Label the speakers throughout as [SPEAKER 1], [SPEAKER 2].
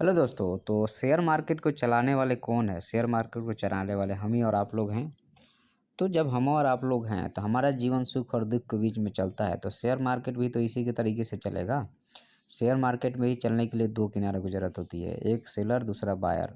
[SPEAKER 1] Hello दोस्तों। तो share market को चलाने वाले कौन है? शेयर मार्केट को चलाने वाले हम ही और आप लोग हैं। तो जब हम और आप लोग हैं तो हमारा जीवन सुख और दुख के बीच में चलता है, तो शेयर मार्केट भी तो इसी के तरीके से चलेगा। शेयर मार्केट में ही चलने के लिए दो किनारों की ज़रूरत होती है, एक सेलर दूसरा बायर।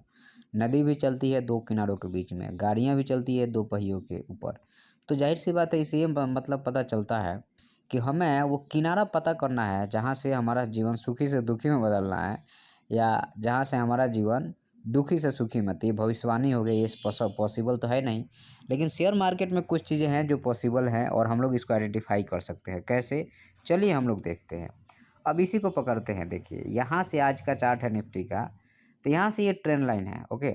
[SPEAKER 1] नदी भी चलती है दो किनारों के बीच में, गाड़ियाँ भी चलती है दो पहियों के ऊपर। तो जाहिर सी बात है, इससे ये मतलब पता चलता है कि हमें वो किनारा पता करना है जहाँ से हमारा जीवन सुखी से दुखी में बदलना है, या जहाँ से हमारा जीवन दुखी से सुखी मत। ये भविष्यवाणी हो गई, ये पॉसिबल तो है नहीं। लेकिन शेयर मार्केट में कुछ चीज़ें हैं जो पॉसिबल हैं और हम लोग इसको आइडेंटिफाई कर सकते हैं। कैसे? चलिए हम लोग देखते हैं। अब इसी को पकड़ते हैं। देखिए, यहाँ से आज का चार्ट है निफ्टी का, तो यहाँ से ये ट्रेंड लाइन है। ओके,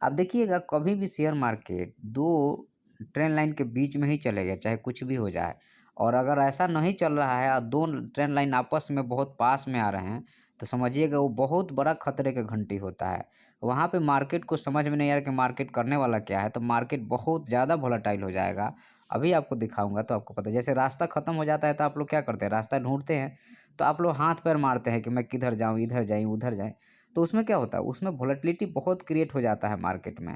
[SPEAKER 1] अब देखिएगा, कभी भी शेयर मार्केट दो ट्रेंड लाइन के बीच में ही चलेगा, चाहे कुछ भी हो जाए। और अगर ऐसा नहीं चल रहा है और दो ट्रेंड लाइन आपस में बहुत पास में आ रहे हैं, तो समझिएगा वो बहुत बड़ा खतरे का घंटी होता है। वहाँ पे मार्केट को समझ में नहीं आ रहा कि मार्केट करने वाला क्या है, तो मार्केट बहुत ज़्यादा वोलेटाइल हो जाएगा। अभी आपको दिखाऊंगा तो आपको पता है। जैसे रास्ता खत्म हो जाता है तो आप लोग क्या करते हैं? रास्ता ढूंढते हैं, तो आप लोग हाथ पैर मारते हैं कि मैं किधर जाऊँ, इधर जाऊँ उधर जाए। तो उसमें क्या होता है? उसमें वोलेटिलिटी बहुत क्रिएट हो जाता है मार्केट में।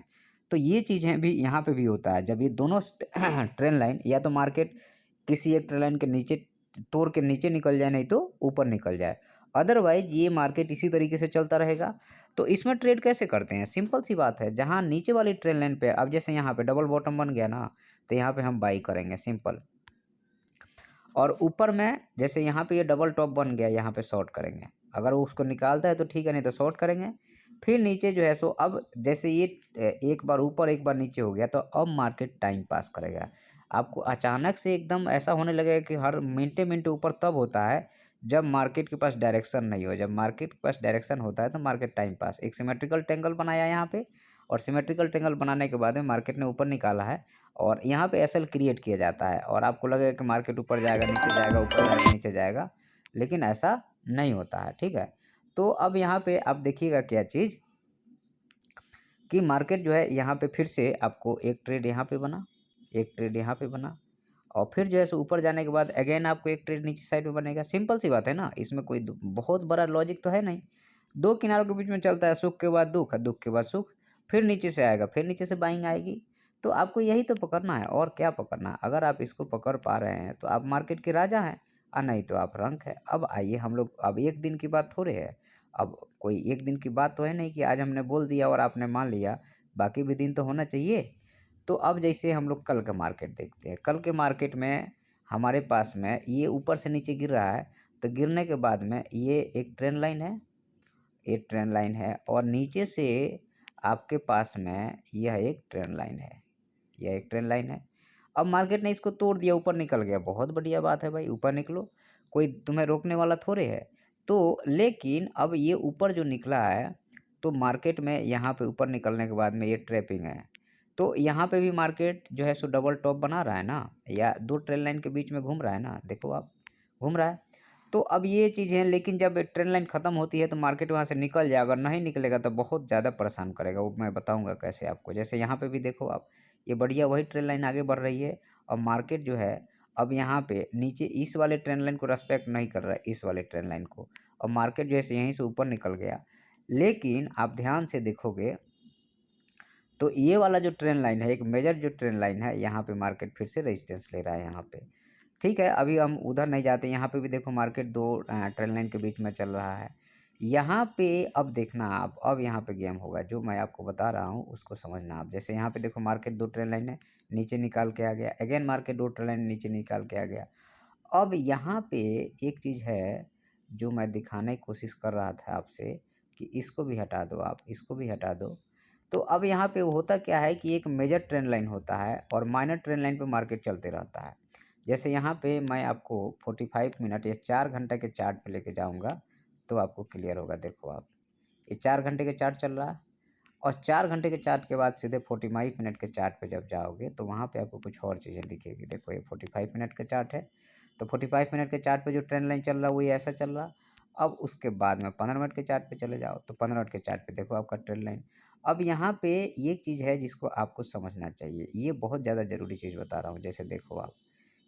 [SPEAKER 1] तो ये चीज़ें भी यहाँ पे भी होता है। जब ये दोनों ट्रेंड लाइन, या तो मार्केट किसी एक ट्रेंड लाइन के नीचे तोड़ के नीचे निकल जाए, नहीं तो ऊपर निकल जाए। अदरवाइज ये मार्केट इसी तरीके से चलता रहेगा। तो इसमें ट्रेड कैसे करते हैं? सिंपल सी बात है, जहाँ नीचे वाली ट्रेंड लाइन पे, अब जैसे यहाँ पे डबल बॉटम बन गया ना, तो यहाँ पे हम बाई करेंगे, सिंपल। और ऊपर में जैसे यहाँ पे ये डबल टॉप बन गया, यहाँ पे शॉर्ट करेंगे। अगर वो उसको निकालता है तो ठीक है, नहीं तो शॉर्ट करेंगे। फिर नीचे जो है सो, अब जैसे ये एक बार ऊपर एक बार नीचे हो गया, तो अब मार्केट टाइम पास करेगा। आपको अचानक से एकदम ऐसा होने लगेगा कि हर मिनटे मिनटे ऊपर तब होता है जब मार्केट के पास डायरेक्शन नहीं हो। जब मार्केट के पास डायरेक्शन होता है तो मार्केट टाइम पास। एक सिमेट्रिकल ट्रेंगल बनाया यहाँ पे, और सिमेट्रिकल ट्रेंगल बनाने के बाद में मार्केट ने ऊपर निकाला है, और यहाँ पे एसएल क्रिएट किया जाता है। और आपको लगेगा कि मार्केट ऊपर जाएगा, नीचे जाएगा, ऊपर जाएगा, नीचे जाएगा, लेकिन ऐसा नहीं होता है। ठीक है, तो अब यहाँ पे आप देखिएगा क्या चीज़, कि मार्केट जो है यहाँ पे फिर से आपको एक ट्रेड यहाँ पे बना, एक ट्रेड यहाँ पे बना, और फिर जो है सो ऊपर जाने के बाद अगेन आपको एक ट्रेड नीचे साइड में बनेगा। सिंपल सी बात है ना, इसमें कोई बहुत बड़ा लॉजिक तो है नहीं। दो किनारों के बीच में चलता है, सुख के बाद दुख, दुख के बाद सुख, फिर नीचे से आएगा, फिर नीचे से बाइंग आएगी। तो आपको यही तो पकड़ना है, और क्या पकड़ना है? अगर आप इसको पकड़ पा रहे हैं तो आप मार्केट के राजा हैं, और नहीं तो आप रंक है। अब आइए हम लोग, अब एक दिन की बात थोड़े है। अब कोई एक दिन की बात तो है नहीं कि आज हमने बोल दिया और आपने मान लिया, बाकी भी दिन तो होना चाहिए। तो अब जैसे हम लोग कल का मार्केट देखते हैं। कल के मार्केट में हमारे पास में ये ऊपर से नीचे गिर रहा है, तो गिरने के बाद में ये एक ट्रेंड लाइन है, एक ट्रेंड लाइन है, और नीचे से आपके पास में यह एक ट्रेंड लाइन है, यह एक ट्रेंड लाइन है। अब मार्केट ने इसको तोड़ दिया, ऊपर निकल गया, बहुत बढ़िया बात है भाई, ऊपर निकलो, कोई तुम्हें रोकने वाला थोड़े है। तो लेकिन अब ये ऊपर जो निकला है, तो मार्केट में यहाँ पे ऊपर निकलने के बाद में ये ट्रैपिंग है। तो यहाँ पे भी मार्केट जो है सो डबल टॉप बना रहा है ना, या दो ट्रेंड लाइन के बीच में घूम रहा है ना, देखो आप, घूम रहा है। तो अब ये चीज़ है, लेकिन जब ट्रेंड लाइन ख़त्म होती है तो मार्केट वहाँ से निकल जाए। अगर नहीं निकलेगा तो बहुत ज़्यादा परेशान करेगा, वो मैं बताऊंगा कैसे आपको। जैसे यहाँ पे भी देखो आप, ये बढ़िया वही ट्रेंड लाइन आगे बढ़ रही है, और मार्केट जो है अब यहाँ पे नीचे इस वाले ट्रेंड लाइन को रेस्पेक्ट नहीं कर रहा है, इस वाले ट्रेंड लाइन को, और मार्केट जो है यहीं से ऊपर निकल गया। लेकिन आप ध्यान से देखोगे तो ये वाला जो ट्रेंड लाइन है, एक मेजर जो ट्रेंड लाइन है, यहाँ पे मार्केट फिर से रेजिस्टेंस ले रहा है यहाँ पे। ठीक है, अभी हम उधर नहीं जाते, यहाँ पे भी देखो मार्केट दो ट्रेंड लाइन के बीच में चल रहा है। यहाँ पे अब देखना आप, अब यहाँ पे गेम होगा, जो मैं आपको बता रहा हूँ उसको समझना आप। जैसे यहाँ पे देखो मार्केट दो ट्रेंड लाइन है, नीचे निकाल के आ गया, अगेन मार्केट दो ट्रेंड लाइन नीचे निकाल के आ गया। अब यहाँ पे एक चीज़ है जो मैं दिखाने की कोशिश कर रहा था आपसे, कि इसको भी हटा दो आप, इसको भी हटा दो। तो अब यहाँ पे होता क्या है कि एक मेजर ट्रेंड लाइन होता है, और माइनर ट्रेंड लाइन पे मार्केट चलते रहता है। जैसे यहाँ पे मैं आपको 45 मिनट या 4 घंटे के चार्ट पे लेके जाऊँगा, तो आपको क्लियर होगा। देखो आप, ये 4 घंटे के चार्ट चल रहा है, और 4 घंटे के चार्ट के बाद सीधे 45 मिनट के चार्ट पे जब जाओगे तो वहाँ पे आपको कुछ और चीज़ें दिखेगी। देखो ये 45 मिनट का चार्ट है, तो 45 मिनट के चार्ट पे जो ट्रेंड लाइन चल रहा है वही ऐसा चल रहा। अब उसके बाद में 15 मिनट के चार्ट पे चले जाओ, तो 15 मिनट के चार्ट पे देखो आपका ट्रेंड लाइन। अब यहाँ पे ये चीज़ है जिसको आपको समझना चाहिए, ये बहुत ज़्यादा ज़रूरी चीज़ बता रहा हूँ। जैसे देखो आप,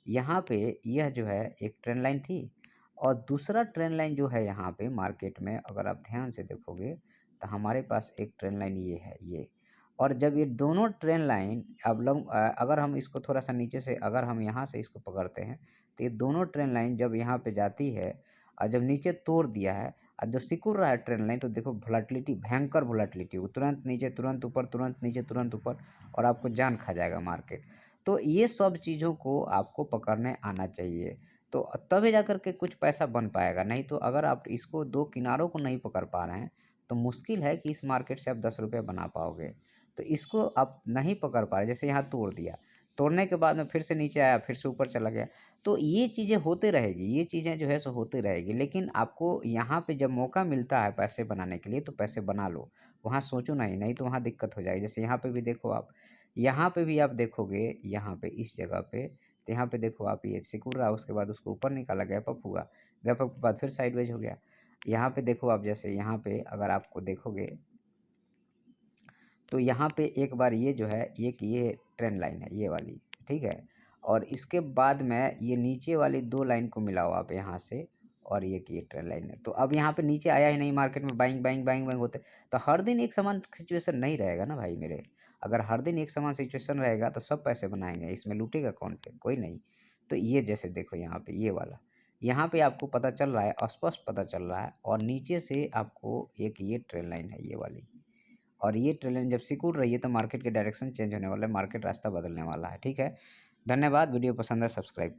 [SPEAKER 1] यहाँ पे यह जो है एक ट्रेंड लाइन थी, और दूसरा ट्रेंड लाइन जो है यहाँ पे मार्केट में, अगर आप ध्यान से देखोगे तो हमारे पास एक ट्रेंड लाइन ये है ये। और जब ये दोनों ट्रेंड लाइन अब लोग अगर हम इसको थोड़ा सा नीचे से अगर हम यहाँ से इसको पकड़ते हैं तो ये दोनों ट्रेंड लाइन जब यहाँ पे जाती है और जब नीचे तोड़ दिया है और जो सिकुड़ रहा है ट्रेंड लाइन, तो देखो वोलेटिलिटी, भयंकर वोलेटिलिटी, तुरंत नीचे तुरंत ऊपर, तुरंत नीचे तुरंत ऊपर, और आपको जान खा जाएगा मार्केट। तो ये सब चीज़ों को आपको पकड़ने आना चाहिए, तो तभी जा कर के कुछ पैसा बन पाएगा। नहीं तो अगर आप इसको दो किनारों को नहीं पकड़ पा रहे हैं तो मुश्किल है कि इस मार्केट से आप 10 रुपये बना पाओगे। तो इसको आप नहीं पकड़ पा रहे, जैसे यहाँ तोड़ दिया, तोड़ने के बाद में फिर से नीचे आया, फिर से ऊपर चला गया, तो ये चीज़ें होते रहेगी, ये चीज़ें जो है सो होती रहेगी। लेकिन आपको यहाँ पे जब मौका मिलता है पैसे बनाने के लिए तो पैसे बना लो, वहाँ सोचो नहीं, नहीं तो वहाँ दिक्कत हो जाएगी। जैसे यहाँ पे भी देखो आप, यहाँ पे भी आप देखोगे, यहाँ पे इस जगह पे, तो यहाँ पे देखो आप, ये सिकुड़ रहा, उसके बाद उसको ऊपर निकाला, गैप अप हुआ, गैप अप के बाद फिर साइडवेज हो गया। यहाँ पे देखो आप, जैसे यहाँ पे अगर आपको देखोगे तो यहाँ पे एक बार ये जो है एक ये ट्रेंड लाइन है ये वाली, ठीक है, और इसके बाद में ये नीचे वाली दो लाइन को मिलाओ आप यहाँ से, और ये ट्रेंड लाइन है। तो अब यहाँ पे नीचे आया ही नहीं, मार्केट में बाइंग बाइंग बाइंग बाइंग होते, तो हर दिन एक समान सिचुएशन नहीं रहेगा ना भाई मेरे। अगर हर दिन एक समान सिचुएशन रहेगा तो सब पैसे बनाएंगे, इसमें लूटेगा कौन, पे कोई नहीं। तो ये जैसे देखो यहाँ पे ये वाला, यहाँ पे आपको पता चल रहा है, स्पष्ट पता चल रहा है, और नीचे से आपको एक ये ट्रेंड लाइन है ये वाली, और ये ट्रेन लाइन जब सिकुड़ रही है तो मार्केट के डायरेक्शन चेंज होने वाला है, मार्केट रास्ता बदलने वाला है। ठीक है, धन्यवाद। वीडियो पसंद है सब्सक्राइब